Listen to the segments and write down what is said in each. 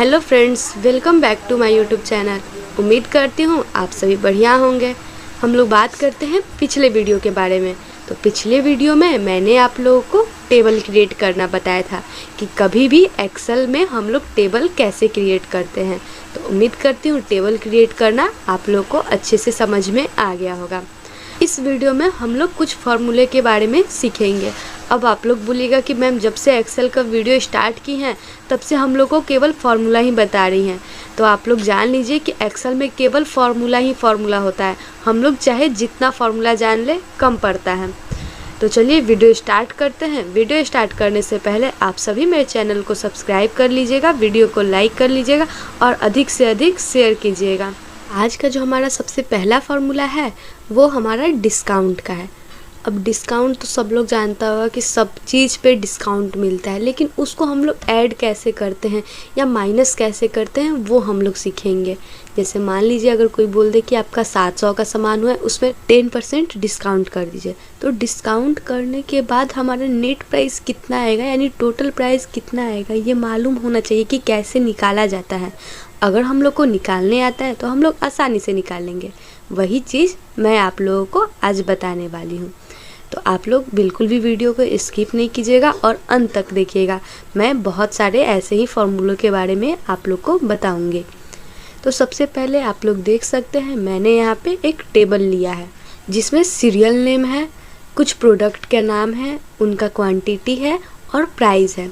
Hello friends, welcome back to my YouTube channel. उम्मीद करती हूँ आप सभी बढ़िया होंगे। हम लोग बात करते हैं पिछले वीडियो के बारे में। तो पिछले वीडियो में मैंने आप लोगों को टेबल क्रिएट करना बताया था कि कभी भी एक्सेल में हम लोग टेबल कैसे क्रिएट करते हैं। तो उम्मीद करती हूँ टेबल क्रिएट करना आप लोग को अच्छे से समझ में आ गया होगा। इस वीडियो में हम लोग कुछ फार्मूले के बारे में सीखेंगे। अब आप लोग बोलिएगा कि मैम जब से एक्सेल का वीडियो स्टार्ट की हैं तब से हम लोग को केवल फार्मूला ही बता रही हैं। तो आप लोग जान लीजिए कि एक्सेल में केवल फार्मूला ही फार्मूला होता है। हम लोग चाहे जितना फार्मूला जान ले कम पड़ता है। तो चलिए वीडियो स्टार्ट करते हैं। वीडियो स्टार्ट करने से पहले आप सभी मेरे चैनल को सब्सक्राइब कर लीजिएगा, वीडियो को लाइक कर लीजिएगा और अधिक से अधिक शेयर कीजिएगा। आज का जो हमारा सबसे पहला फार्मूला है वो हमारा डिस्काउंट का है। अब डिस्काउंट तो सब लोग जानता होगा कि सब चीज़ पे डिस्काउंट मिलता है, लेकिन उसको हम लोग ऐड कैसे करते हैं या माइनस कैसे करते हैं वो हम लोग सीखेंगे। जैसे मान लीजिए अगर कोई बोल दे कि आपका 700 का सामान हुआ है, उसमें 10% डिस्काउंट कर दीजिए। तो डिस्काउंट करने के बाद हमारा नेट प्राइस कितना आएगा, यानी टोटल प्राइस कितना आएगा, ये मालूम होना चाहिए कि कैसे निकाला जाता है। अगर हम लोग को निकालने आता है तो हम लोग आसानी से निकाल लेंगे। वही चीज़ मैं आप लोगों को आज बताने वाली हूँ। तो आप लोग बिल्कुल भी वीडियो को स्किप नहीं कीजिएगा और अंत तक देखिएगा। मैं बहुत सारे ऐसे ही फार्मूलों के बारे में आप लोग को बताऊंगी। तो सबसे पहले आप लोग देख सकते हैं मैंने यहाँ पे एक टेबल लिया है जिसमें सीरियल नेम है, कुछ प्रोडक्ट के नाम है, उनका क्वांटिटी है और प्राइस है।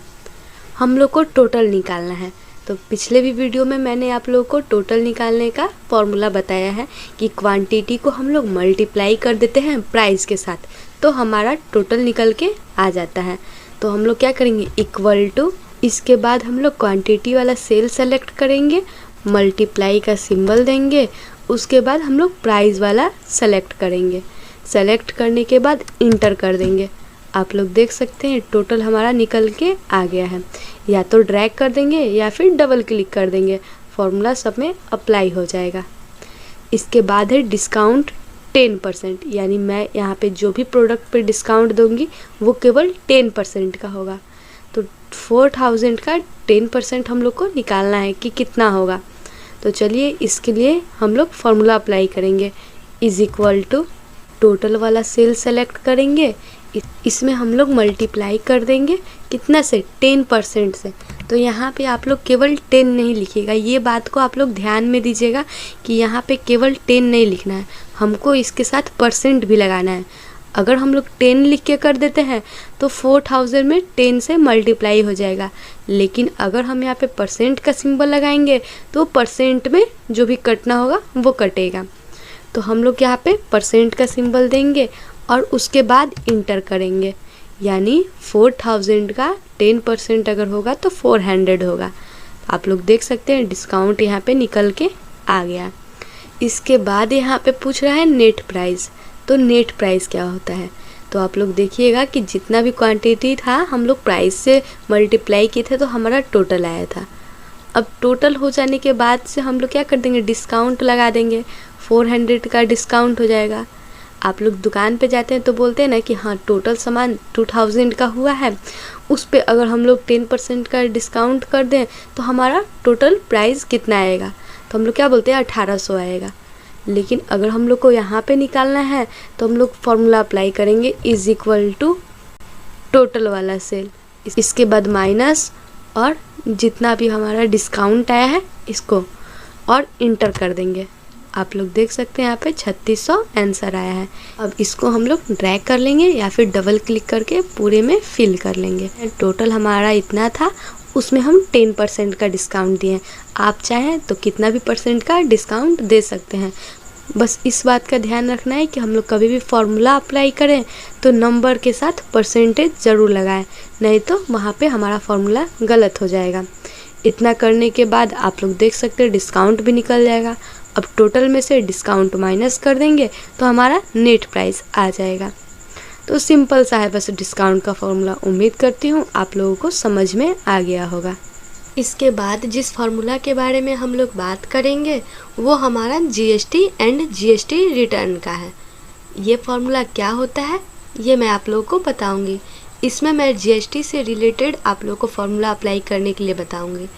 हम लोग को टोटल निकालना है। तो पिछले भी वीडियो में मैंने आप लोगों को टोटल निकालने का फॉर्मूला बताया है कि क्वांटिटी को हम लोग मल्टीप्लाई कर देते हैं प्राइस के साथ, तो हमारा टोटल निकल के आ जाता है। तो हम लोग क्या करेंगे, इक्वल टू, इसके बाद हम लोग क्वांटिटी वाला सेल सेलेक्ट करेंगे, मल्टीप्लाई का सिंबल देंगे, उसके बाद हम लोग प्राइस वाला सेलेक्ट करेंगे। सेलेक्ट करने के बाद इंटर कर देंगे। आप लोग देख सकते हैं टोटल हमारा निकल के आ गया है। या तो ड्रैग कर देंगे या फिर डबल क्लिक कर देंगे, फॉर्मूला सब में अप्लाई हो जाएगा। इसके बाद है डिस्काउंट 10%, यानी मैं यहाँ पे जो भी प्रोडक्ट पे डिस्काउंट दूंगी वो केवल 10% का होगा। तो 4000 का 10% हम लोग को निकालना है कि कितना होगा। तो चलिए इसके लिए हम लोग फार्मूला अप्लाई करेंगे। इज इक्वल टू, टोटल वाला सेल सेलेक्ट करेंगे, इसमें हम लोग मल्टीप्लाई कर देंगे कितना से, 10% से। तो यहाँ पे आप लोग केवल 10 नहीं लिखिएगा, ये बात को आप लोग ध्यान में दीजिएगा कि यहाँ पे केवल 10 नहीं लिखना है, हमको इसके साथ परसेंट भी लगाना है। अगर हम लोग 10 लिख के कर देते हैं तो 4000 में 10 से मल्टीप्लाई हो जाएगा, लेकिन अगर हम यहाँ पे परसेंट का सिंबल लगाएंगे तो परसेंट में जो भी कटना होगा वो कटेगा। तो हम लोग यहाँ पे परसेंट का सिंबल देंगे और उसके बाद इंटर करेंगे, यानी 4000 का 10% अगर होगा तो 400 होगा। आप लोग देख सकते हैं डिस्काउंट यहाँ पे निकल के आ गया। इसके बाद यहाँ पे पूछ रहा है नेट प्राइस। तो नेट प्राइस क्या होता है, तो आप लोग देखिएगा कि जितना भी क्वांटिटी था हम लोग प्राइस से मल्टीप्लाई किए थे तो हमारा टोटल आया था। अब टोटल हो जाने के बाद से हम लोग क्या कर देंगे, डिस्काउंट लगा देंगे, 400 का डिस्काउंट हो जाएगा। आप लोग दुकान पे जाते हैं तो बोलते हैं ना कि हाँ टोटल सामान 2000 का हुआ है, उस पे अगर हम लोग 10% का डिस्काउंट कर दें तो हमारा टोटल प्राइस कितना आएगा, तो हम लोग क्या बोलते हैं 1800 आएगा। लेकिन अगर हम लोग को यहाँ पे निकालना है तो हम लोग फार्मूला अप्लाई करेंगे, इज इक्वल टू टोटल वाला सेल, इसके बाद माइनस और जितना भी हमारा डिस्काउंट आया है इसको, और इंटर कर देंगे। आप लोग देख सकते हैं यहाँ पे 3600 आंसर आया है। अब इसको हम लोग ड्रैग कर लेंगे या फिर डबल क्लिक करके पूरे में फिल कर लेंगे। टोटल हमारा इतना था, उसमें हम 10% का डिस्काउंट दिए। आप चाहें तो कितना भी परसेंट का डिस्काउंट दे सकते हैं। बस इस बात का ध्यान रखना है कि हम लोग कभी भी फार्मूला अप्लाई करें तो नंबर के साथ परसेंटेज ज़रूर लगाएं, नहीं तो वहाँ पे हमारा फार्मूला गलत हो जाएगा। इतना करने के बाद आप लोग देख सकते हैं डिस्काउंट भी निकल जाएगा। अब टोटल में से डिस्काउंट माइनस कर देंगे तो हमारा नेट प्राइस आ जाएगा। तो सिंपल सा है बस डिस्काउंट का फॉर्मूला। उम्मीद करती हूँ आप लोगों को समझ में आ गया होगा। इसके बाद जिस फार्मूला के बारे में हम लोग बात करेंगे वो हमारा जीएसटी एंड जीएसटी रिटर्न का है। ये फार्मूला क्या होता है ये मैं आप लोगों को बताऊंगी। इसमें मैं जीएसटी से रिलेटेड आप लोगों को फार्मूला अप्लाई करने के लिए बताऊंगी।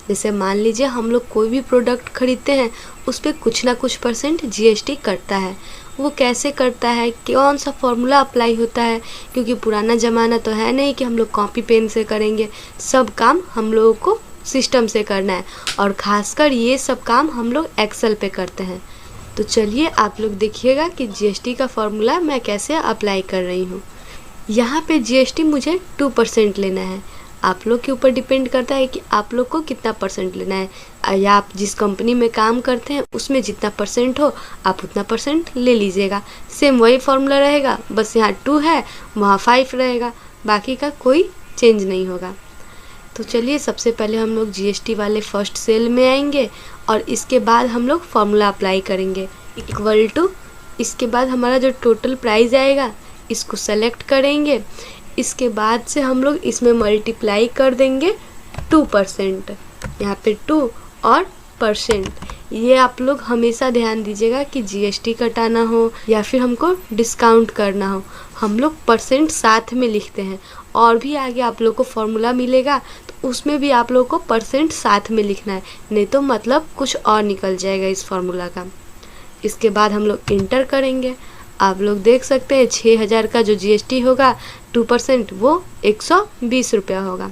जैसे मान लीजिए हम लोग कोई भी प्रोडक्ट खरीदते हैं, उस पर कुछ ना कुछ % GST कटता है। वो कैसे करता है, कौन सा फॉर्मूला अप्लाई होता है, क्योंकि पुराना ज़माना तो है नहीं कि हम लोग कॉपी पेन से करेंगे। सब काम हम लोगों को सिस्टम से करना है, और ख़ासकर ये सब काम हम लोग एक्सेल पे करते हैं। तो चलिए आप लोग देखिएगा कि GST का फॉर्मूला मैं कैसे अप्लाई कर रही हूँ। यहाँ पे GST मुझे 2% लेना है। आप लोग के ऊपर डिपेंड करता है कि आप लोग को कितना % लेना है, या आप जिस कंपनी में काम करते हैं उसमें जितना % हो आप उतना % ले लीजिएगा। सेम वही फॉर्मूला रहेगा, बस यहाँ 2 है वहाँ 5 रहेगा, बाकी का कोई चेंज नहीं होगा। तो चलिए सबसे पहले हम लोग GST वाले फर्स्ट सेल में आएंगे, और इसके बाद हम लोग फॉर्मूला अप्लाई करेंगे इक्वल टू। इसके बाद हमारा जो टोटल प्राइस आएगा इसको सेलेक्ट करेंगे। इसके बाद से हम लोग इसमें मल्टीप्लाई कर देंगे 2%, यहाँ पे 2 और %। ये आप लोग हमेशा ध्यान दीजिएगा कि GST कटाना हो या फिर हमको डिस्काउंट करना हो, हम लोग % साथ में लिखते हैं। और भी आगे आप लोग को फॉर्मूला मिलेगा तो उसमें भी आप लोग को % साथ में लिखना है, नहीं तो मतलब कुछ और निकल जाएगा इस फॉर्मूला का। इसके बाद हम लोग इंटर करेंगे। आप लोग देख सकते हैं 6000 का जो GST होगा 2% वो 120 रुपया होगा।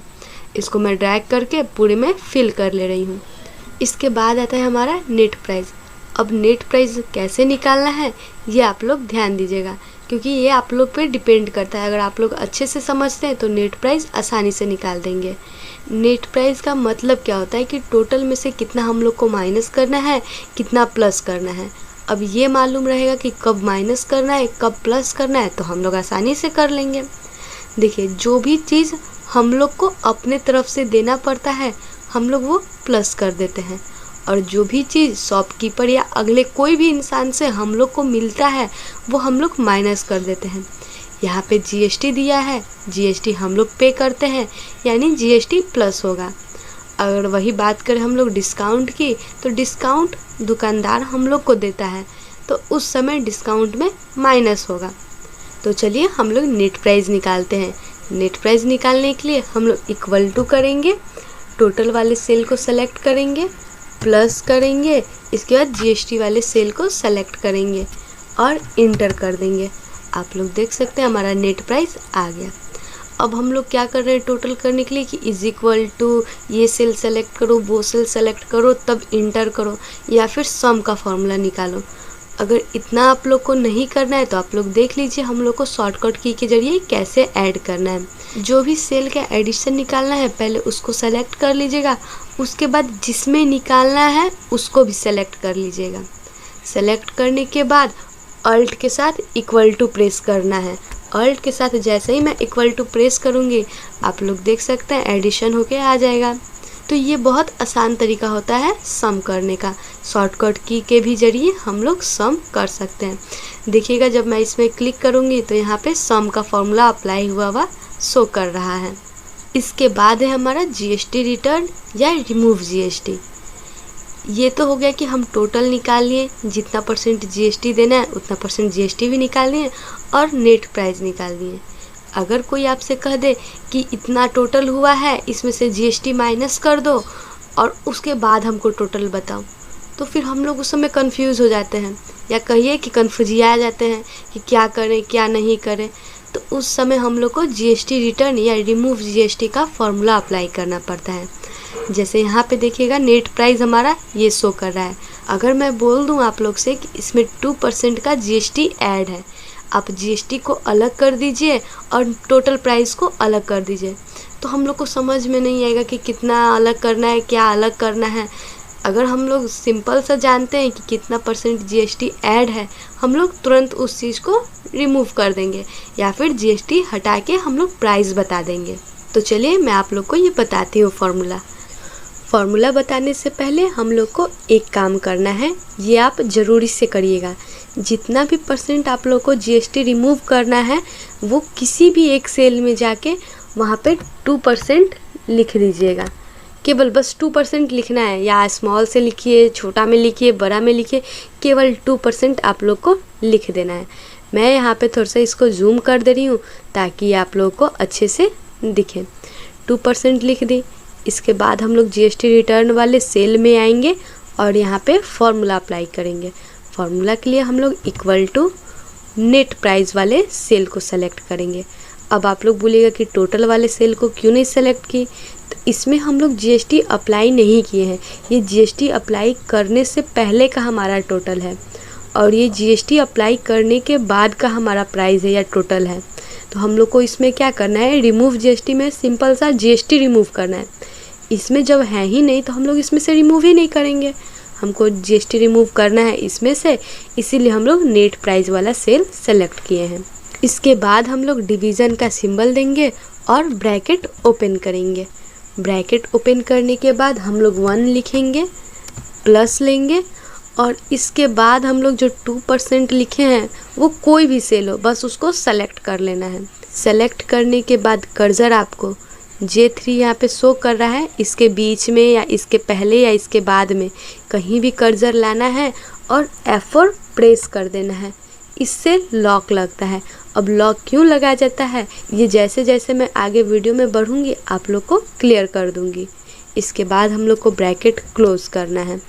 इसको मैं ड्रैग करके पूरे में फिल कर ले रही हूँ। इसके बाद आता है हमारा नेट प्राइस। अब नेट प्राइस कैसे निकालना है ये आप लोग ध्यान दीजिएगा, क्योंकि ये आप लोग पे डिपेंड करता है। अगर आप लोग अच्छे से समझते हैं तो नेट प्राइस आसानी से निकाल देंगे। नेट प्राइस का मतलब क्या होता है कि टोटल में से कितना हम लोग को माइनस करना है, कितना प्लस करना है। अब ये मालूम रहेगा कि कब माइनस करना है कब प्लस करना है, तो हम लोग आसानी से कर लेंगे। देखिए जो भी चीज़ हम लोग को अपने तरफ से देना पड़ता है हम लोग वो प्लस कर देते हैं, और जो भी चीज़ शॉपकीपर या अगले कोई भी इंसान से हम लोग को मिलता है वो हम लोग माइनस कर देते हैं। यहाँ पे GST दिया है, GST हम लोग पे करते हैं, यानी GST प्लस होगा। अगर वही बात करें हम लोग डिस्काउंट की, तो डिस्काउंट दुकानदार हम लोग को देता है, तो उस समय डिस्काउंट में माइनस होगा। तो चलिए हम लोग नेट प्राइस निकालते हैं। नेट प्राइस निकालने के लिए हम लोग इक्वल टू करेंगे, टोटल वाले सेल को सेलेक्ट करेंगे, प्लस करेंगे, इसके बाद GST वाले सेल को सेलेक्ट करेंगे और इंटर कर देंगे। आप लोग देख सकते हैं हमारा नेट प्राइस आ गया। अब हम लोग क्या कर रहे हैं टोटल करने के लिए कि इज इक्वल टू ये सेल सेलेक्ट करो, वो सेल सेलेक्ट करो, तब इंटर करो, या फिर सम का फॉर्मूला निकालो। अगर इतना आप लोग को नहीं करना है तो आप लोग देख लीजिए हम लोग को शॉर्टकट की के जरिए कैसे ऐड करना है। जो भी सेल का एडिशन निकालना है पहले उसको सेलेक्ट कर लीजिएगा, उसके बाद जिसमें निकालना है उसको भी सेलेक्ट कर लीजिएगा। सेलेक्ट करने के बाद अल्ट के साथ इक्वल टू प्रेस करना है। अल्ट के साथ जैसे ही मैं इक्वल टू प्रेस करूँगी आप लोग देख सकते हैं एडिशन होके आ जाएगा। तो ये बहुत आसान तरीका होता है सम करने का। शॉर्टकट की के भी जरिए हम लोग सम कर सकते हैं। देखिएगा जब मैं इसमें क्लिक करूँगी तो यहाँ पे सम का फॉर्मूला अप्लाई हुआ हुआ शो कर रहा है। इसके बाद है हमारा GST रिटर्न या रिमूव GST। ये तो हो गया कि हम टोटल निकाल लिए, जितना % GST देना है उतना % GST भी निकाल लिए और नेट प्राइस निकाल दिए। अगर कोई आपसे कह दे कि इतना टोटल हुआ है इसमें से GST माइनस कर दो और उसके बाद हमको टोटल बताओ, तो फिर हम लोग उस समय कंफ्यूज हो जाते हैं, या कहिए कि कन्फ्यूजिया जाते हैं कि क्या करें क्या नहीं करें। तो उस समय हम लोग को GST रिटर्न या रिमूव GST का फॉर्मूला अप्लाई करना पड़ता है। जैसे यहाँ पे देखिएगा नेट प्राइस हमारा ये शो कर रहा है। अगर मैं बोल दूँ आप लोग से कि इसमें 2% का GST ऐड है, आप GST को अलग कर दीजिए और टोटल प्राइस को अलग कर दीजिए, तो हम लोग को समझ में नहीं आएगा कि कितना अलग करना है क्या अलग करना है। अगर हम लोग सिंपल सा जानते हैं कि कितना % GST ऐड है, हम लोग तुरंत उस चीज़ को रिमूव कर देंगे या फिर GST हटा के हम लोग प्राइस बता देंगे। तो चलिए मैं आप लोग को ये बताती हूँ फॉर्मूला बताने से पहले हम लोग को एक काम करना है, ये आप ज़रूरी से करिएगा। जितना भी % आप लोग को GST रिमूव करना है वो किसी भी एक सेल में जाके वहाँ पे 2% लिख दीजिएगा। केवल बस 2% लिखना है, या स्मॉल से लिखिए, छोटा में लिखिए, बड़ा में लिखिए, केवल 2% आप लोग को लिख देना है। मैं यहाँ पे थोड़ा सा इसको जूम कर दे रही हूँ ताकि आप लोग को अच्छे से दिखे। 2% लिख दी। इसके बाद हम लोग जीएसटी रिटर्न वाले सेल में आएंगे और यहाँ पे फॉर्मूला अप्लाई करेंगे। फॉर्मूला के लिए हम लोग इक्वल टू नेट प्राइस वाले सेल को सेलेक्ट करेंगे। अब आप लोग बोलिएगा कि टोटल वाले सेल को क्यों नहीं सेलेक्ट की, तो इसमें हम लोग जीएसटी अप्लाई नहीं किए हैं। ये जीएसटी अप्लाई करने से पहले का हमारा टोटल है और ये जीएसटी अप्लाई करने के बाद का हमारा प्राइस है या टोटल है। तो हम लोग को इसमें क्या करना है, रिमूव जीएसटी में सिंपल सा जीएसटी रिमूव करना है। इसमें जब है ही नहीं तो हम लोग इसमें से रिमूव ही नहीं करेंगे, हमको जीएसटी रिमूव करना है इसमें से, इसीलिए हम लोग नेट प्राइस वाला सेल सेलेक्ट किए हैं। इसके बाद हम लोग डिवीज़न का सिंबल देंगे और ब्रैकेट ओपन करेंगे। ब्रैकेट ओपन करने के बाद हम लोग 1 लिखेंगे, प्लस लेंगे और इसके बाद हम लोग जो 2% लिखे हैं वो कोई भी सेल हो, बस उसको सेलेक्ट कर लेना है। सेलेक्ट करने के बाद कर्सर आपको J3 यहाँ पे शो कर रहा है, इसके बीच में या इसके पहले या इसके बाद में कहीं भी कर्सर लाना है और F4 प्रेस कर देना है। इससे लॉक लगता है। अब लॉक क्यों लगाया जाता है ये जैसे जैसे मैं आगे वीडियो में बढ़ूँगी आप लोग को क्लियर कर दूँगी। इसके बाद हम लोग को ब्रैकेट क्लोज़ करना है।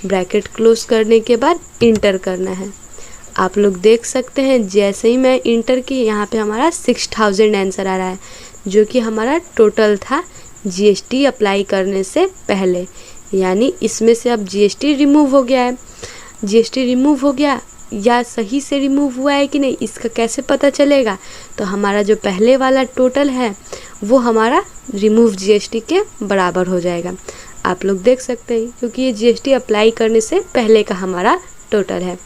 ब्रैकेट क्लोज़ करने के बाद इंटर करना है। आप लोग देख सकते हैं जैसे ही मैं इंटर की यहाँ पे हमारा 6000 आंसर आ रहा है, जो कि हमारा टोटल था जीएसटी अप्लाई करने से पहले। यानी इसमें से अब जीएसटी रिमूव हो गया है। जीएसटी रिमूव हो गया या सही से रिमूव हुआ है कि नहीं इसका कैसे पता चलेगा, तो हमारा जो पहले वाला टोटल है वो हमारा रिमूव जीएसटी के बराबर हो जाएगा। आप लोग देख सकते हैं क्योंकि ये जीएसटी अप्लाई करने से पहले का हमारा टोटल है।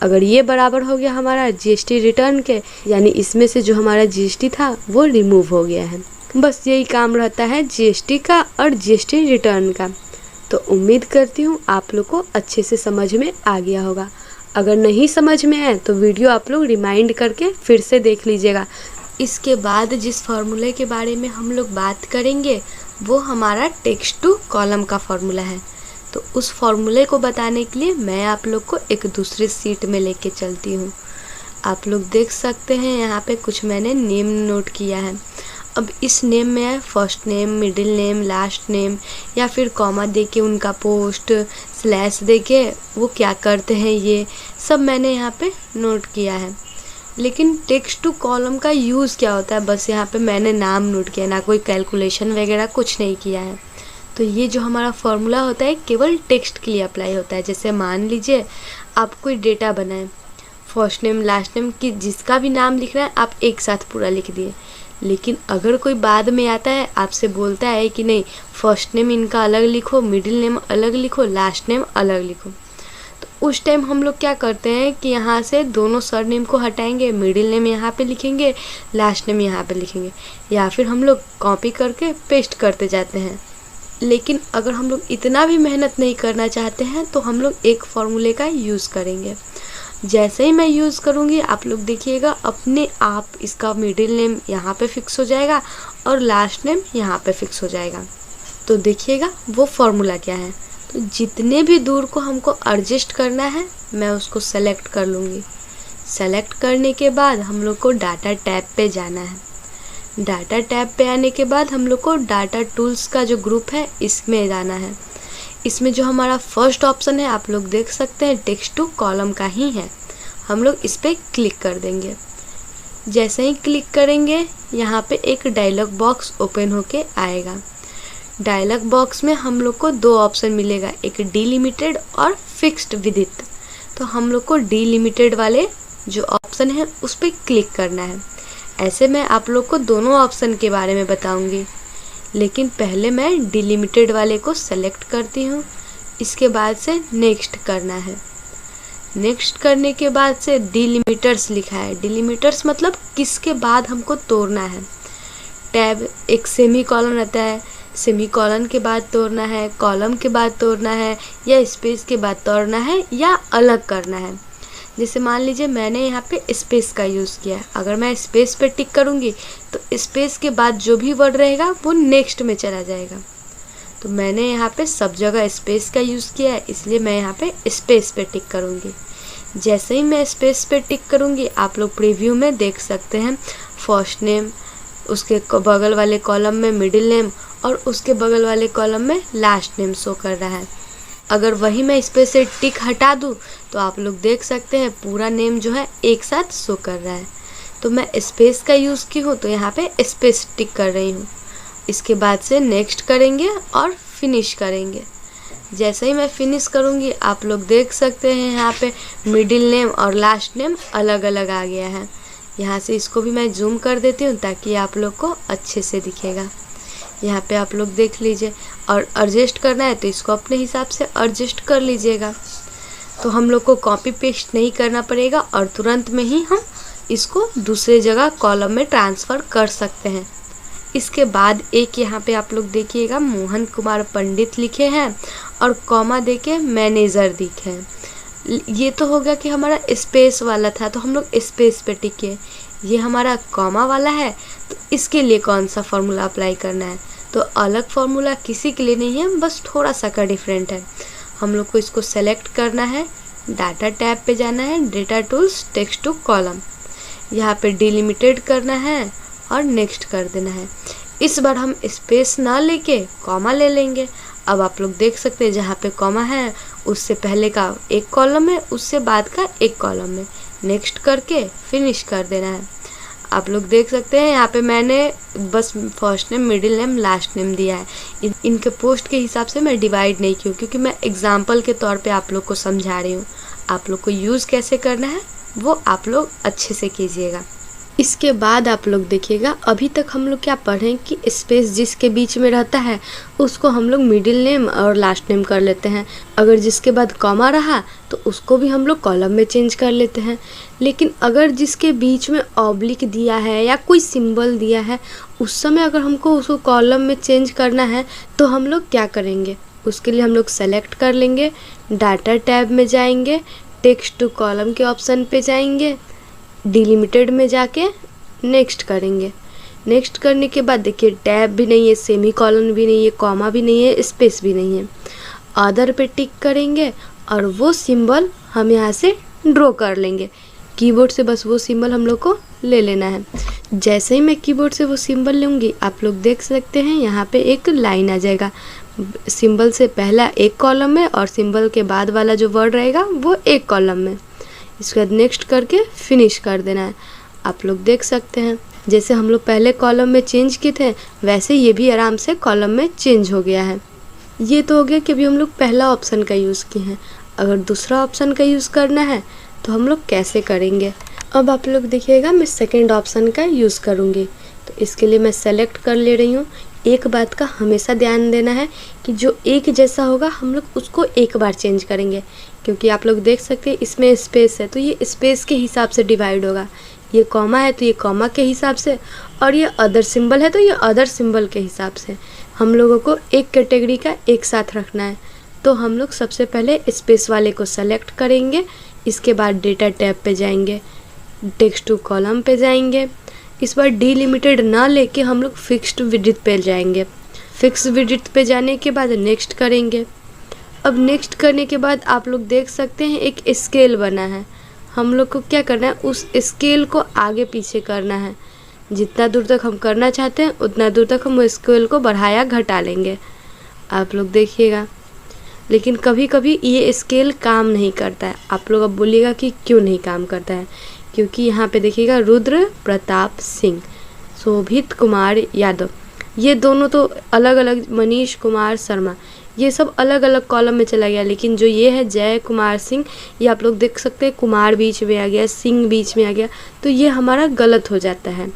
अगर ये बराबर हो गया हमारा जीएसटी रिटर्न के, यानी इसमें से जो हमारा जीएसटी था वो रिमूव हो गया है। बस यही काम रहता है जीएसटी का और जीएसटी रिटर्न का। तो उम्मीद करती हूँ आप लोग को अच्छे से समझ में आ गया होगा। अगर नहीं समझ में आए तो वीडियो आप लोग रिमाइंड करके फिर से देख लीजिएगा। इसके बाद जिस फार्मूले के बारे में हम लोग बात करेंगे वो हमारा टेक्स्ट टू कॉलम का फार्मूला है। तो उस फार्मूले को बताने के लिए मैं आप लोग को एक दूसरे सीट में लेके चलती हूँ। आप लोग देख सकते हैं यहाँ पे कुछ मैंने नेम नोट किया है। अब इस नेम में है first name, middle name, last name या फिर कॉमा देके उनका पोस्ट, स्लैश देके वो क्या करते हैं, ये सब मैंने यहाँ पे नोट किया है। लेकिन टेक्स्ट टू कॉलम का यूज़ क्या होता है, बस यहाँ पे मैंने नाम नोट किया, ना कोई कैलकुलेशन वगैरह कुछ नहीं किया है। तो ये जो हमारा फॉर्मूला होता है केवल टेक्स्ट के लिए अप्लाई होता है। जैसे मान लीजिए आप कोई डेटा बनाएं, फर्स्ट नेम लास्ट नेम की जिसका भी नाम लिखना है आप एक साथ पूरा लिख दिए। लेकिन अगर कोई बाद में आता है आपसे बोलता है कि नहीं फर्स्ट नेम इनका अलग लिखो, मिडिल नेम अलग लिखो, लास्ट नेम अलग लिखो, तो उस टाइम हम लोग क्या करते हैं कि यहाँ से दोनों सरनेम को हटाएंगे, मिडिल नेम यहाँ पे लिखेंगे, लास्ट नेम यहाँ पे लिखेंगे, या फिर हम लोग कॉपी करके पेस्ट करते जाते हैं। लेकिन अगर हम लोग इतना भी मेहनत नहीं करना चाहते हैं तो हम लोग एक फार्मूले का यूज़ करेंगे। जैसे ही मैं यूज़ करूँगी आप लोग देखिएगा अपने आप इसका मिडिल नेम यहाँ पे फिक्स हो जाएगा और लास्ट नेम यहाँ पे फिक्स हो जाएगा। तो देखिएगा वो फार्मूला क्या है। तो जितने भी दूर को हमको एडजस्ट करना है मैं उसको सेलेक्ट कर लूँगी। सेलेक्ट करने के बाद हम लोग को डाटा टैब पे जाना है। डाटा टैब पे आने के बाद हम लोग को डाटा टूल्स का जो ग्रुप है इसमें जाना है। इसमें जो हमारा फर्स्ट ऑप्शन है आप लोग देख सकते हैं टेक्स्ट टू कॉलम का ही है। हम लोग इस पर क्लिक कर देंगे। जैसे ही क्लिक करेंगे यहाँ पे एक डायलॉग बॉक्स ओपन होके आएगा। डायलॉग बॉक्स में हम लोग को दो ऑप्शन मिलेगा, एक डिलिमिटेड और फिक्स्ड विड्थ। तो हम लोग को डिलिमिटेड वाले जो ऑप्शन है उस पर क्लिक करना है। ऐसे मैं आप लोग को दोनों ऑप्शन के बारे में बताऊंगी, लेकिन पहले मैं डिलिमिटेड वाले को सेलेक्ट करती हूँ। इसके बाद से नेक्स्ट करना है। नेक्स्ट करने के बाद से डिलिमिटर्स लिखा है। डिलिमिटर्स मतलब किसके बाद हमको तोड़ना है। टैब एक सेमी कॉलन रहता है, सेमी कॉलन के बाद तोड़ना है, कॉलम के बाद तोड़ना है, या स्पेस के बाद तोड़ना है, या अलग करना है। जैसे मान लीजिए मैंने यहाँ पे स्पेस का यूज़ किया है। अगर मैं स्पेस पे टिक करूँगी तो स्पेस के बाद जो भी वर्ड रहेगा वो नेक्स्ट में चला जाएगा। तो मैंने यहाँ पे सब जगह स्पेस का यूज़ किया है, इसलिए मैं यहाँ पे स्पेस पे टिक करूँगी। जैसे ही मैं स्पेस पे टिक करूँगी आप लोग प्रीव्यू में देख सकते हैं फर्स्ट नेम, उसके बगल वाले कॉलम में मिडिल नेम और उसके बगल वाले कॉलम में लास्ट नेम शो कर रहा है। अगर वही मैं इस पे से टिक हटा दूँ तो आप लोग देख सकते हैं पूरा नेम जो है एक साथ शो कर रहा है। तो मैं स्पेस का यूज़ की हूँ तो यहाँ पे स्पेस टिक कर रही हूँ। इसके बाद से नेक्स्ट करेंगे और फिनिश करेंगे। जैसे ही मैं फिनिश करूँगी आप लोग देख सकते हैं यहाँ पे मिडिल नेम और लास्ट नेम अलग अलग आ गया है। यहाँ से इसको भी मैं जूम कर देती हूँ ताकि आप लोग को अच्छे से दिखेगा। यहाँ पे आप लोग देख लीजिए, और एडजस्ट करना है तो इसको अपने हिसाब से एडजस्ट कर लीजिएगा। तो हम लोग को कॉपी पेस्ट नहीं करना पड़ेगा और तुरंत में ही हम इसको दूसरे जगह कॉलम में ट्रांसफ़र कर सकते हैं। इसके बाद एक यहाँ पे आप लोग देखिएगा मोहन कुमार पंडित लिखे हैं और कॉमा देके मैनेजर दिखे हैं। ये तो हो गया कि हमारा स्पेस वाला था तो हम लोग स्पेस पे टिके। ये हमारा कॉमा वाला है तो इसके लिए कौन सा फॉर्मूला अप्लाई करना है, तो अलग फार्मूला किसी के लिए नहीं है, बस थोड़ा सा का डिफरेंट है। हम लोग को इसको सेलेक्ट करना है, डाटा टैब पे जाना है, data tools, text to column, यहाँ पे डिलिमिटेड करना है और नेक्स्ट कर देना है। इस बार हम स्पेस ना लेके कॉमा ले लेंगे। अब आप लोग देख सकते हैं जहाँ पे कॉमा है उससे पहले का एक कॉलम है, उससे बाद का एक कॉलम में नेक्स्ट करके फिनिश कर देना है। आप लोग देख सकते हैं यहाँ पे मैंने बस first name, middle name, last name दिया है। इनके पोस्ट के हिसाब से मैं डिवाइड नहीं की हूँ क्योंकि मैं एग्जाम्पल के तौर पे आप लोग को समझा रही हूँ। आप लोग को यूज़ कैसे करना है वो आप लोग अच्छे से कीजिएगा। इसके बाद आप लोग देखिएगा अभी तक हम लोग क्या पढ़ें कि स्पेस जिसके बीच में रहता है उसको हम लोग मिडिल नेम और लास्ट नेम कर लेते हैं। अगर जिसके बाद कॉमा रहा तो उसको भी हम लोग कॉलम में चेंज कर लेते हैं। लेकिन अगर जिसके बीच में ऑब्लिक दिया है या कोई सिंबल दिया है उस समय अगर हमको उसको कॉलम में चेंज करना है तो हम लोग क्या करेंगे, उसके लिए हम लोग सेलेक्ट कर लेंगे, डाटा टैब में जाएंगे, टेक्स्ट टू कॉलम के ऑप्शन पे जाएंगे, डिलिमिटेड में जाके नेक्स्ट करेंगे। नेक्स्ट करने के बाद देखिए टैब भी नहीं है, सेमी कॉलन भी नहीं है, कॉमा भी नहीं है, स्पेस भी नहीं है। अदर पे टिक करेंगे और वो सिंबल हम यहाँ से ड्रॉ कर लेंगे। कीबोर्ड से बस वो सिंबल हम लोग को ले लेना है। जैसे ही मैं कीबोर्ड से वो सिंबल लूँगी आप लोग देख सकते हैं यहाँ पे एक लाइन आ जाएगा। सिंबल से पहला एक कॉलम में और सिंबल के बाद वाला जो वर्ड रहेगा वो एक कॉलम में। इसके बाद नेक्स्ट करके फिनिश कर देना है। आप लोग देख सकते हैं जैसे हम लोग पहले कॉलम में चेंज किए थे वैसे ये भी आराम से कॉलम में चेंज हो गया है। ये तो हो गया कि अभी हम लोग पहला ऑप्शन का यूज़ किए हैं। अगर दूसरा ऑप्शन का यूज़ करना है तो हम लोग कैसे करेंगे। अब आप लोग देखिएगा मैं सेकेंड ऑप्शन का यूज़ करूँगी। तो इसके लिए मैं सेलेक्ट कर ले रही हूँ। एक बात का हमेशा ध्यान देना है कि जो एक जैसा होगा हम लोग उसको एक बार चेंज करेंगे, क्योंकि आप लोग देख सकते हैं इसमें स्पेस है तो ये स्पेस के हिसाब से डिवाइड होगा, ये कॉमा है तो ये कॉमा के हिसाब से, और ये अदर सिंबल है तो ये अदर सिंबल के हिसाब से। हम लोगों को एक कैटेगरी का एक साथ रखना है। तो हम लोग सबसे पहले स्पेस वाले को सेलेक्ट करेंगे, इसके बाद डेटा टैब पे जाएंगे, टेक्स्ट टू कॉलम पे जाएंगे। इस बार डिलिमिटेड ना लेके हम लोग फिक्स्ड विड्थ पे जाएंगे। फिक्स विड्थ पे जाने के बाद नेक्स्ट करेंगे। अब नेक्स्ट करने के बाद आप लोग देख सकते हैं एक स्केल बना है। हम लोग को क्या करना है, उस स्केल को आगे पीछे करना है। जितना दूर तक हम करना चाहते हैं उतना दूर तक हम स्केल को बढ़ाया घटा लेंगे। आप लोग देखिएगा, लेकिन कभी कभी ये स्केल काम नहीं करता है। आप लोग अब बोलिएगा कि क्यों नहीं काम करता है, क्योंकि यहाँ पे देखिएगा रुद्र प्रताप सिंह, शोभित कुमार यादव, ये दोनों तो अलग अलग, मनीष कुमार शर्मा, ये सब अलग अलग कॉलम में चला गया। लेकिन जो ये है जय कुमार सिंह, ये आप लोग देख सकते हैं कुमार बीच में आ गया, सिंह बीच में आ गया, तो ये हमारा गलत हो जाता है।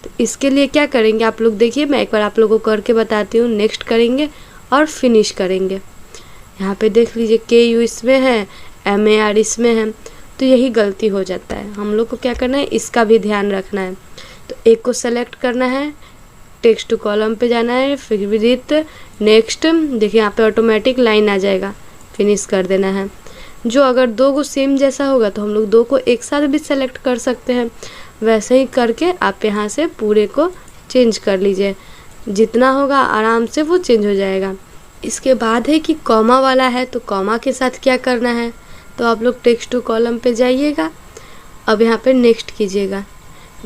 तो इसके लिए क्या करेंगे आप लोग देखिए, मैं एक बार आप लोगों को करके बताती हूँ। नेक्स्ट करेंगे और फिनिश करेंगे। यहाँ पे देख लीजिए KU इसमें है, MAR इसमें है, तो यही गलती हो जाता है। हम लोग को क्या करना है, इसका भी ध्यान रखना है। तो एक को सेलेक्ट करना है, टेक्स्ट टू कॉलम पे जाना है, फिर विथ नेक्स्ट, देखिए यहाँ पे ऑटोमेटिक लाइन आ जाएगा, फिनिश कर देना है। जो अगर दो को सेम जैसा होगा तो हम लोग दो को एक साथ भी सेलेक्ट कर सकते हैं। वैसे ही करके आप यहाँ से पूरे को चेंज कर लीजिए, जितना होगा आराम से वो चेंज हो जाएगा। इसके बाद है कि कॉमा वाला है तो कॉमा के साथ क्या करना है, तो आप लोग टेक्स्ट टू कॉलम पे जाइएगा। अब यहाँ पे नेक्स्ट कीजिएगा।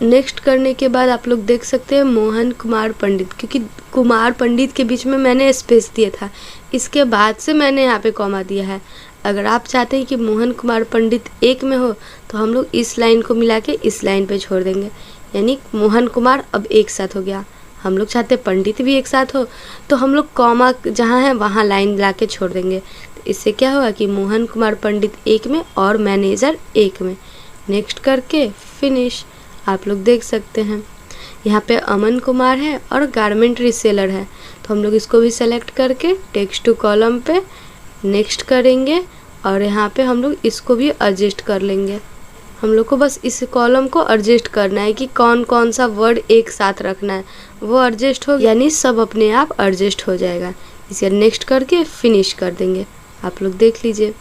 नेक्स्ट करने के बाद आप लोग देख सकते हैं मोहन कुमार पंडित, क्योंकि कुमार पंडित के बीच में मैंने स्पेस दिया था, इसके बाद से मैंने यहाँ पे कॉमा दिया है। अगर आप चाहते हैं कि मोहन कुमार पंडित एक में हो तो हम लोग इस लाइन को मिला के इस लाइन पे छोड़ देंगे, यानी मोहन कुमार अब एक साथ हो गया। हम लोग चाहते हैं पंडित भी एक साथ हो तो हम लोग कॉमा जहाँ है वहाँ लाइन ला के छोड़ देंगे। तो इससे क्या होगा कि मोहन कुमार पंडित एक में और मैनेजर एक में। नेक्स्ट करके फिनिश। आप लोग देख सकते हैं यहाँ पे अमन कुमार है और गारमेंट रीसेलर है, तो हम लोग इसको भी सेलेक्ट करके टेक्स्ट टू कॉलम पे नेक्स्ट करेंगे और यहाँ पे हम लोग इसको भी एडजस्ट कर लेंगे। हम लोग को बस इस कॉलम को एडजस्ट करना है कि कौन कौन सा वर्ड एक साथ रखना है, वो एडजस्ट हो, यानी सब अपने आप एडजस्ट हो जाएगा। इसे नेक्स्ट करके फिनिश कर देंगे। आप लोग देख लीजिए।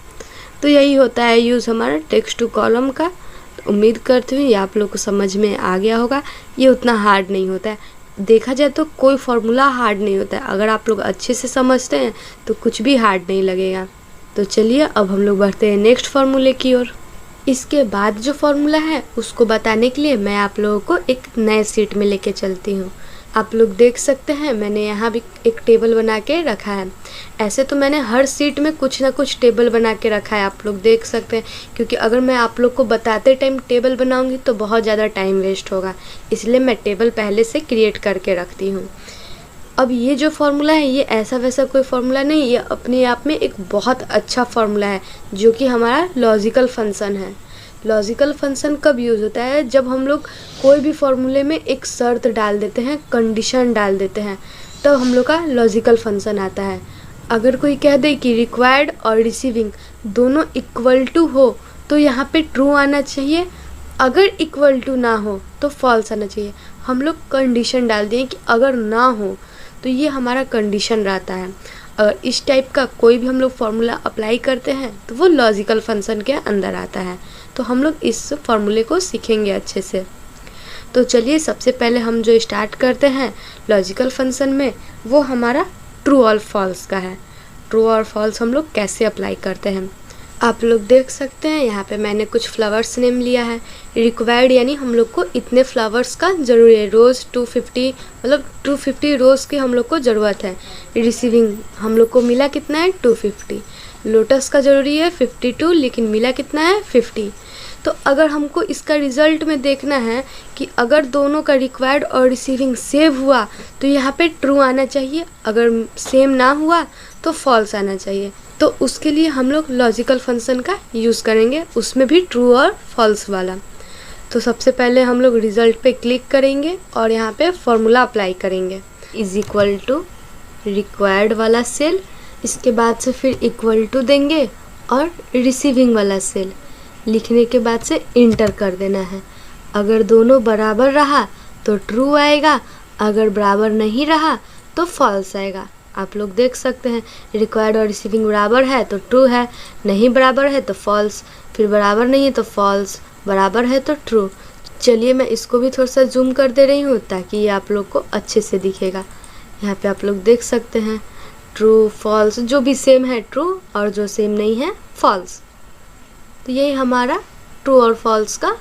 तो यही होता है यूज़ हमारा टेक्स्ट टू कॉलम का। तो उम्मीद करती हूँ ये आप लोग को समझ में आ गया होगा। ये उतना हार्ड नहीं होता है, देखा जाए तो कोई फार्मूला हार्ड नहीं होता है। अगर आप लोग अच्छे से समझते हैं तो कुछ भी हार्ड नहीं लगेगा। तो चलिए अब हम लोग बढ़ते हैं नेक्स्ट फार्मूले की ओर। इसके बाद जो फार्मूला है उसको बताने के लिए मैं आप लोगों को एक नए सीट में लेके चलती हूँ। आप लोग देख सकते हैं मैंने यहाँ भी एक टेबल बना के रखा है। ऐसे तो मैंने हर सीट में कुछ ना कुछ टेबल बना के रखा है, आप लोग देख सकते हैं, क्योंकि अगर मैं आप लोग को बताते टाइम टेबल बनाऊंगी तो बहुत ज़्यादा टाइम वेस्ट होगा, इसलिए मैं टेबल पहले से क्रिएट करके रखती हूँ। अब ये जो फार्मूला है ये ऐसा वैसा कोई फार्मूला नहीं, ये अपने आप में एक बहुत अच्छा फार्मूला है जो कि हमारा लॉजिकल फंक्शन है। लॉजिकल फंक्शन कब यूज़ होता है? जब हम लोग कोई भी फार्मूले में एक शर्त डाल देते हैं, कंडीशन डाल देते हैं, तब हम लोग का लॉजिकल फंक्शन आता है। अगर कोई कह दे कि रिक्वायर्ड और रिसीविंग दोनों इक्वल टू हो तो यहाँ पे ट्रू आना चाहिए, अगर इक्वल टू ना हो तो फॉल्स आना चाहिए। हम लोग कंडीशन डाल दिए कि अगर ना हो तो ये हमारा कंडीशन रहता है। अगर इस टाइप का कोई भी हम लोग फार्मूला अप्लाई करते हैं तो वो लॉजिकल फंक्शन के अंदर आता है। तो हम लोग इस फार्मूले को सीखेंगे अच्छे से। तो चलिए सबसे पहले हम जो स्टार्ट करते हैं लॉजिकल फंक्शन में वो हमारा ट्रू और फॉल्स का है। ट्रू और फॉल्स हम लोग कैसे अप्लाई करते हैं आप लोग देख सकते हैं। यहाँ पे मैंने कुछ फ्लावर्स नेम लिया है। रिक्वायर्ड यानी हम लोग को इतने फ्लावर्स का ज़रूरी है, रोज़ 250 मतलब 250 रोज़ की हम लोग को ज़रूरत है। रिसीविंग हम लोग को मिला कितना है 250। लोटस का ज़रूरी है 52 लेकिन मिला कितना है 50। तो अगर हमको इसका रिज़ल्ट में देखना है कि अगर दोनों का रिक्वायर्ड और रिसीविंग सेव हुआ तो यहाँ पे ट्रू आना चाहिए, अगर सेम ना हुआ तो फॉल्स आना चाहिए। तो उसके लिए हम लोग लॉजिकल फंक्शन का यूज़ करेंगे, उसमें भी ट्रू और फॉल्स वाला। तो सबसे पहले हम लोग रिज़ल्ट पे क्लिक करेंगे और यहाँ पे फॉर्मूला अप्लाई करेंगे। इज़ इक्वल टू रिक्वायर्ड वाला सेल, इसके बाद से फिर इक्वल टू देंगे और रिसीविंग वाला सेल लिखने के बाद से इंटर कर देना है। अगर दोनों बराबर रहा तो ट्रू आएगा, अगर बराबर नहीं रहा तो फॉल्स आएगा। आप लोग देख सकते हैं रिक्वायर्ड और रिसीविंग बराबर है तो ट्रू है, नहीं बराबर है तो फॉल्स, फिर बराबर नहीं है तो फॉल्स, बराबर है तो ट्रू। चलिए मैं इसको भी थोड़ा सा जूम कर दे रही हूँ ताकि ये आप लोग को अच्छे से दिखेगा। यहाँ पे आप लोग देख सकते हैं ट्रू फॉल्स, जो भी सेम है ट्रू और जो सेम नहीं है फॉल्स। तो यही हमारा ट्रू और फॉल्स का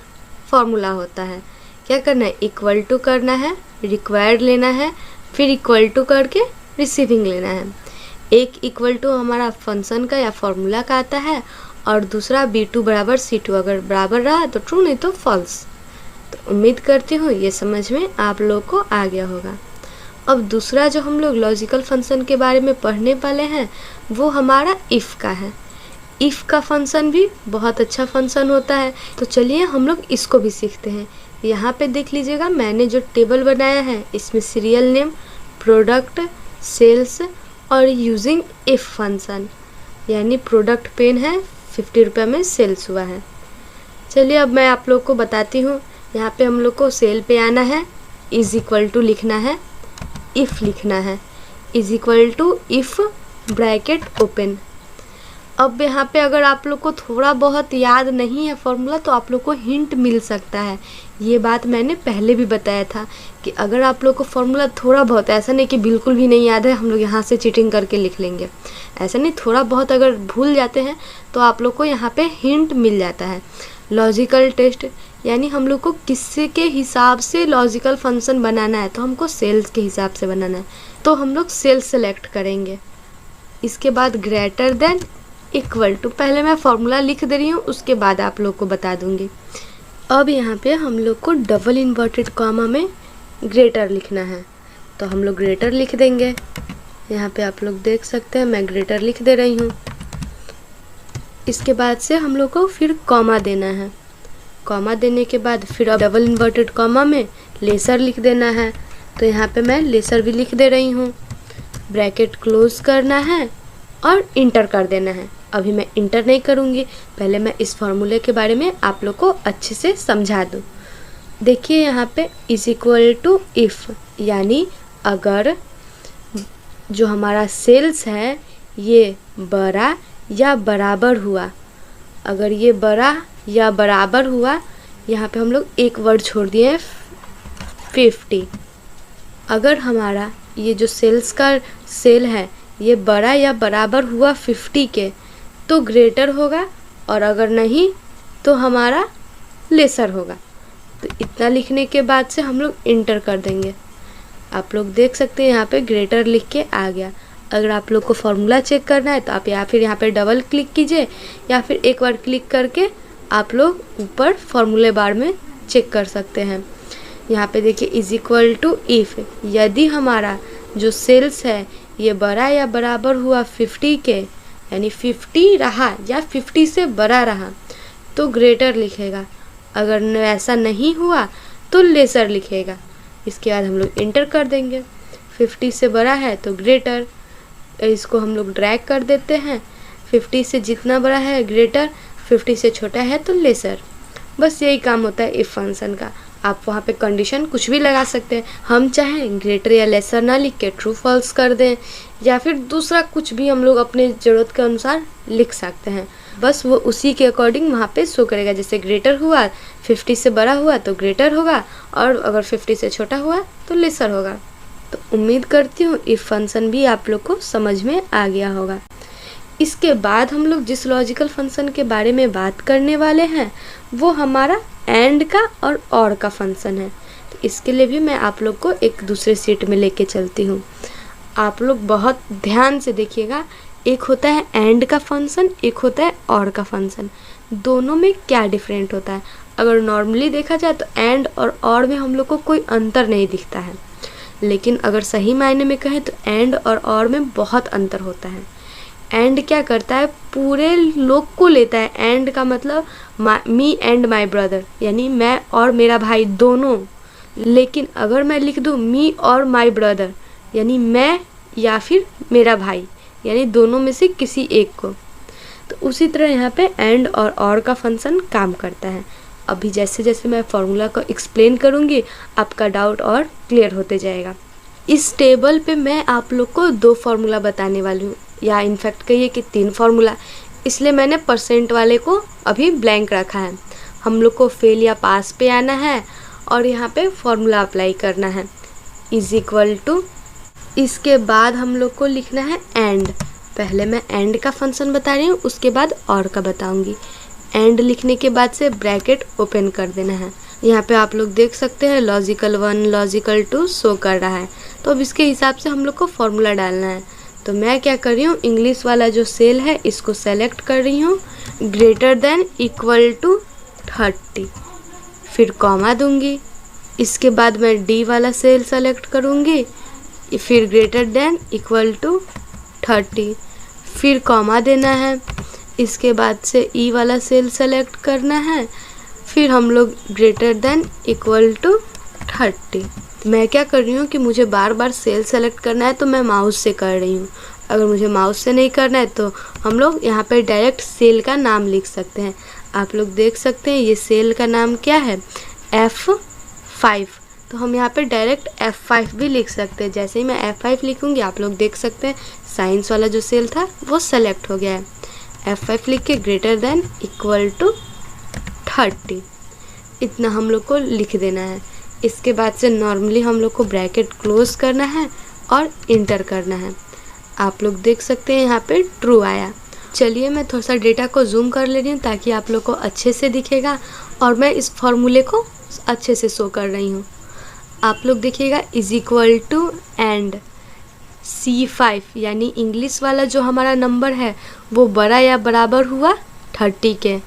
फॉर्मूला होता है। क्या करना है, इक्वल टू करना है, रिक्वायर्ड लेना है, फिर इक्वल टू करके रिसीविंग लेना है। एक इक्वल टू हमारा फंक्शन का या फॉर्मूला का आता है और दूसरा B2 बराबर C2, अगर बराबर रहा तो ट्रू नहीं तो फॉल्स। तो उम्मीद करती हूँ ये समझ में आप लोग को आ गया होगा। अब दूसरा जो हम लोग लॉजिकल फंक्शन के बारे में पढ़ने वाले हैं वो हमारा इफ़ का है। इफ़ का फंक्शन भी बहुत अच्छा फंक्शन होता है। तो चलिए हम लोग इसको भी सीखते हैं। यहाँ पे देख लीजिएगा मैंने जो टेबल बनाया है इसमें सीरियल नेम, प्रोडक्ट, सेल्स और यूजिंग इफ़ फंक्शन, यानी प्रोडक्ट पेन है 50 रुपये में सेल्स हुआ है। चलिए अब मैं आप लोग को बताती हूँ। यहाँ पे हम लोग को सेल पे आना है, इज़ इक्वल टू लिखना है, इफ़ लिखना है, is equal to if bracket open. अब यहाँ पे अगर आप लोग को थोड़ा बहुत याद नहीं है फॉर्मूला तो आप लोग को हिंट मिल सकता है। ये बात मैंने पहले भी बताया था कि अगर आप लोग को फॉर्मूला थोड़ा बहुत, ऐसा नहीं कि बिल्कुल भी नहीं याद है हम लोग यहाँ से चीटिंग करके लिख लेंगे, ऐसा नहीं, थोड़ा बहुत अगर भूल जाते हैं तो आप लोग को यहाँ पे हिंट मिल जाता है। लॉजिकल टेस्ट यानी हम लोग को किससे के हिसाब से लॉजिकल फंक्शन बनाना है, तो हमको सेल्स के हिसाब से बनाना है, तो हम लोग सेल सेलेक्ट करेंगे। इसके बाद ग्रेटर देन इक्वल टू, पहले मैं फॉर्मूला लिख दे रही हूँ, उसके बाद आप लोग को बता दूँगी। अब यहाँ पे हम लोग को डबल इन्वर्टेड कॉमा में ग्रेटर लिखना है, तो हम लोग ग्रेटर लिख देंगे। यहाँ पे आप लोग देख सकते हैं मैं ग्रेटर लिख दे रही हूँ। इसके बाद से हम लोग को फिर कॉमा देना है। कॉमा देने के बाद फिर अब डबल इन्वर्टेड कॉमा में लेसर लिख देना है, तो यहाँ पे मैं लेसर भी लिख दे रही हूँ। ब्रैकेट क्लोज करना है और इंटर कर देना है। अभी मैं इंटर नहीं करूँगी, पहले मैं इस फॉर्मूले के बारे में आप लोग को अच्छे से समझा दूँ। देखिए यहाँ पे इज इक्वल टू इफ़, यानी अगर जो हमारा सेल्स है ये बड़ा या बराबर हुआ, अगर ये बड़ा या बराबर हुआ, यहाँ पे हम लोग एक वर्ड छोड़ दिए हैं 50। अगर हमारा ये जो सेल्स का सेल है ये बड़ा या बराबर हुआ 50 के, तो ग्रेटर होगा, और अगर नहीं तो हमारा लेसर होगा। तो इतना लिखने के बाद से हम लोग इंटर कर देंगे। आप लोग देख सकते हैं यहाँ पे ग्रेटर लिख के आ गया। अगर आप लोग को फॉर्मूला चेक करना है तो आप या फिर यहाँ पे डबल क्लिक कीजिए, या फिर एक बार क्लिक करके आप लोग ऊपर फॉर्मूले बार में चेक कर सकते हैं। यहाँ पे देखिए इज इक्वल टू इफ़, यदि हमारा जो सेल्स है ये बड़ा या बराबर हुआ 50 के, यानी 50 रहा या 50 से बड़ा रहा तो ग्रेटर लिखेगा, अगर ऐसा नहीं हुआ तो लेसर लिखेगा। इसके बाद हम लोग इंटर कर देंगे। 50 से बड़ा है तो ग्रेटर, इसको हम लोग ड्रैग कर देते हैं। 50 से जितना बड़ा है ग्रेटर, 50 से छोटा है तो लेसर। बस यही काम होता है इफ फंक्शन का। आप वहाँ पे कंडीशन कुछ भी लगा सकते हैं। हम चाहें ग्रेटर या लेसर ना लिख के ट्रू फॉल्स कर दें, या फिर दूसरा कुछ भी हम लोग अपने ज़रूरत के अनुसार लिख सकते हैं। बस वो उसी के अकॉर्डिंग वहाँ पे शो करेगा। जैसे ग्रेटर हुआ 50 से बड़ा हुआ तो ग्रेटर होगा, और अगर 50 से छोटा हुआ तो लेसर होगा। तो उम्मीद करती हूँ इफ फंक्शन भी आप लोग को समझ में आ गया होगा। इसके बाद हम लोग जिस लॉजिकल फंक्शन के बारे में बात करने वाले हैं वो हमारा एंड का और का फंक्शन है। तो इसके लिए भी मैं आप लोग को एक दूसरे सीट में लेके चलती हूँ। आप लोग बहुत ध्यान से देखिएगा। एक होता है एंड का फंक्शन, एक होता है और का फंक्शन। दोनों में क्या डिफरेंट होता है? अगर नॉर्मली देखा जाए तो एंड और में हम लोग को कोई अंतर नहीं दिखता है, लेकिन अगर सही मायने में कहें तो एंड और में बहुत अंतर होता है। एंड क्या करता है? पूरे लोग को लेता है। एंड का मतलब मी एंड माई ब्रदर, यानी मैं और मेरा भाई दोनों। लेकिन अगर मैं लिख दूँ मी और माई ब्रदर, यानी मैं या फिर मेरा भाई, यानी दोनों में से किसी एक को। तो उसी तरह यहाँ पे एंड और का फंक्शन काम करता है। अभी जैसे जैसे मैं फॉर्मूला को एक्सप्लेन करूँगी आपका डाउट और क्लियर होते जाएगा। इस टेबल पे मैं आप लोग को 2 फार्मूला बताने वाली हूँ, या इनफैक्ट कहिए कि 3 फार्मूला, इसलिए मैंने परसेंट वाले को अभी ब्लैंक रखा है। हम लोग को फेल या पास पे आना है और यहाँ पे फॉर्मूला अप्लाई करना है। इज इक्वल टू, इसके बाद हम लोग को लिखना है एंड। पहले मैं एंड का फंक्शन बता रही हूँ, उसके बाद और का बताऊँगी। एंड लिखने के बाद से ब्रैकेट ओपन कर देना है। यहाँ पे आप लोग देख सकते हैं लॉजिकल 1 लॉजिकल 2 शो कर रहा है, तो अब इसके हिसाब से हम लोग को फॉर्मूला डालना है। तो मैं क्या कर रही हूँ, इंग्लिश वाला जो सेल है इसको सेलेक्ट कर रही हूँ, ग्रेटर देन इक्वल टू 30, फिर कॉमा दूंगी। इसके बाद मैं डी वाला सेल सेलेक्ट करूँगी, फिर ग्रेटर देन इक्वल टू 30, फिर कॉमा देना है। इसके बाद से ई वाला सेल सेलेक्ट करना है, फिर हम लोग ग्रेटर देन इक्वल टू 30। मैं क्या कर रही हूँ कि मुझे बार बार सेल सेलेक्ट करना है तो मैं माउस से कर रही हूँ। अगर मुझे माउस से नहीं करना है तो हम लोग यहाँ पे डायरेक्ट सेल का नाम लिख सकते हैं। आप लोग देख सकते हैं ये सेल का नाम क्या है, F5। तो हम यहाँ पे डायरेक्ट F5 भी लिख सकते हैं। जैसे ही मैं F5 लिखूँगी आप लोग देख सकते हैं साइंस वाला जो सेल था वो सेलेक्ट हो गया है। F5 लिख के ग्रेटर देन इक्वल टू 30, इतना हम लोग को लिख देना है। इसके बाद से नॉर्मली हम लोग को ब्रैकेट क्लोज करना है और इंटर करना है। आप लोग देख सकते हैं यहाँ पे ट्रू आया। चलिए मैं थोड़ा सा डेटा को जूम कर ले रही हूँ ताकि आप लोग को अच्छे से दिखेगा और मैं इस फॉर्मूले को अच्छे से शो कर रही हूँ। आप लोग देखिएगा is equal to and C5 यानी इंग्लिश वाला जो हमारा नंबर है वो बड़ा या बराबर हुआ 30 के।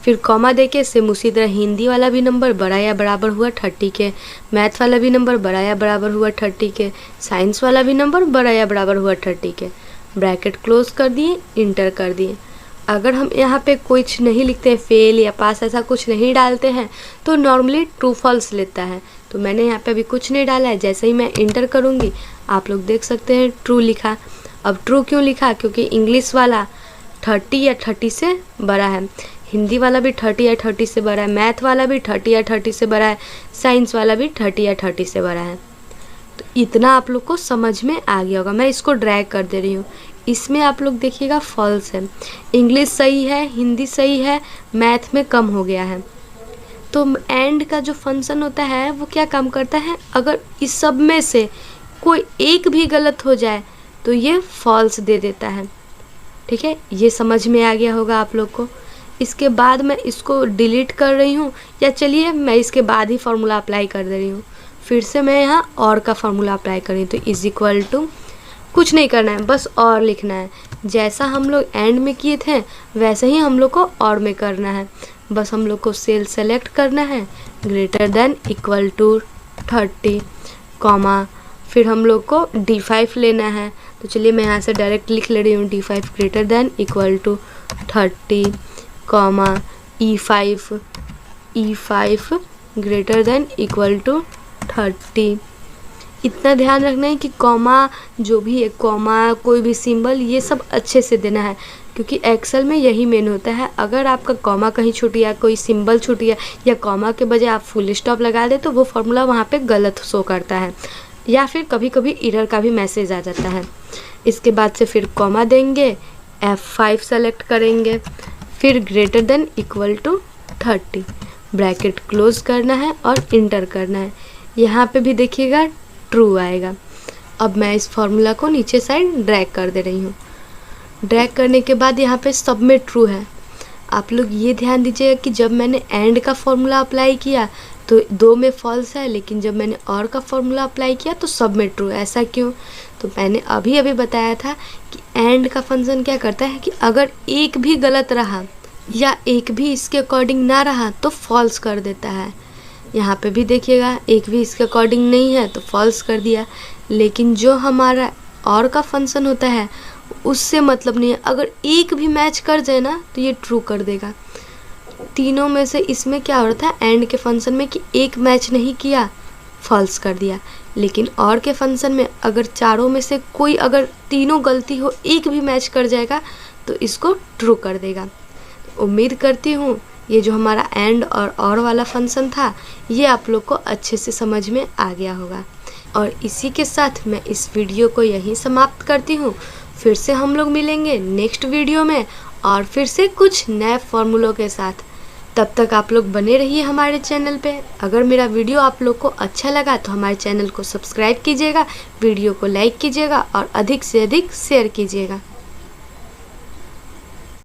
फिर कॉमा देके सेम उसी तरह हिंदी वाला भी नंबर बड़ा या बराबर हुआ 30 के, मैथ वाला भी नंबर बड़ा या बराबर हुआ 30 के, साइंस वाला भी नंबर बड़ा या बराबर हुआ 30 के। ब्रैकेट क्लोज कर दिए, इंटर कर दिए। अगर हम यहाँ पे कुछ नहीं लिखते हैं, फेल या पास ऐसा कुछ नहीं डालते हैं तो नॉर्मली ट्रू फॉल्स लेता है। तो मैंने यहाँ पे अभी कुछ नहीं डाला है। जैसे ही मैं इंटर करूँगी आप लोग देख सकते हैं ट्रू लिखा। अब ट्रू क्यों लिखा? क्योंकि इंग्लिश वाला 30 या 30 से बड़ा है, हिंदी वाला भी 30 या 30 से बड़ा है, मैथ वाला भी 30 या 30 से बड़ा है, साइंस वाला भी 30 या 30 से बड़ा है। तो इतना आप लोग को समझ में आ गया होगा। मैं इसको ड्रैग कर दे रही हूँ। इसमें आप लोग देखिएगा फॉल्स है, इंग्लिश सही है, हिंदी सही है, मैथ में कम हो गया है। तो एंड का जो फंक्शन होता है वो क्या काम करता है? अगर इस सब में से कोई एक भी गलत हो जाए तो ये फॉल्स दे देता है। ठीक है, ये समझ में आ गया होगा आप लोग को। इसके बाद मैं इसको डिलीट कर रही हूँ, या चलिए मैं इसके बाद ही फार्मूला अप्लाई कर दे रही हूँ। फिर से मैं यहाँ और का फार्मूला अप्लाई कर रही हूँ। तो इज इक्वल टू कुछ नहीं करना है, बस और लिखना है। जैसा हम लोग एंड में किए थे वैसे ही हम लोग को और में करना है। बस हम लोग को सेल सेलेक्ट करना है, greater than equal to 30 comma, फिर हम लोग को D5 लेना है। तो चलिए मैं यहाँ से डायरेक्ट लिख ले रही हूँ D5 greater than equal to 30 comma E5 greater than equal to 30। इतना ध्यान रखना है कि कॉमा जो भी है, कॉमा कोई भी सिंबल, ये सब अच्छे से देना है क्योंकि एक्सेल में यही मेन होता है। अगर आपका कॉमा कहीं छूट गया, कोई सिंबल छूट गया या कॉमा के बजाय आप फुल स्टॉप लगा दे तो वो फार्मूला वहाँ पे गलत शो करता है, या फिर कभी कभी एरर का भी मैसेज आ जाता है। इसके बाद से फिर कॉमा देंगे, F5 सेलेक्ट करेंगे, फिर greater than equal to 30, bracket close करना है और इंटर करना है। यहाँ पे भी देखिएगा ट्रू आएगा। अब मैं इस फॉर्मूला को नीचे साइड ड्रैग कर दे रही हूँ। ड्रैग करने के बाद यहाँ पे सब में ट्रू है। आप लोग ये ध्यान दीजिएगा कि जब मैंने एंड का फॉर्मूला अप्लाई किया तो 2 में फॉल्स है, लेकिन जब मैंने और का फॉर्मूला अप्लाई किया तो सब में ट्रू। ऐसा क्यों? तो मैंने अभी बताया था कि एंड का फंक्शन क्या करता है कि अगर एक भी गलत रहा या एक भी इसके अकॉर्डिंग ना रहा तो फॉल्स कर देता है। यहाँ पे भी देखिएगा एक भी इसके अकॉर्डिंग नहीं है तो फॉल्स कर दिया। लेकिन जो हमारा और का फंक्शन होता है उससे मतलब नहीं है, अगर एक भी मैच कर जाए ना तो ये ट्रू कर देगा। तीनों में से इसमें क्या हो रहा था एंड के फंक्शन में कि एक मैच नहीं किया, फॉल्स कर दिया। लेकिन और के फंक्शन में अगर चारों में से कोई, अगर तीनों गलती हो, एक भी मैच कर जाएगा तो इसको ट्रू कर देगा। उम्मीद करती हूँ ये जो हमारा एंड और वाला फंक्शन था ये आप लोग को अच्छे से समझ में आ गया होगा। और इसी के साथ मैं इस वीडियो को यहीं समाप्त करती हूँ। फिर से हम लोग मिलेंगे नेक्स्ट वीडियो में और फिर से कुछ नए फॉर्मूलों के साथ। तब तक आप लोग बने रहिए हमारे चैनल पे। अगर मेरा वीडियो आप लोग को अच्छा लगा तो हमारे चैनल को सब्सक्राइब कीजिएगा, वीडियो को लाइक कीजिएगा और अधिक से अधिक शेयर कीजिएगा।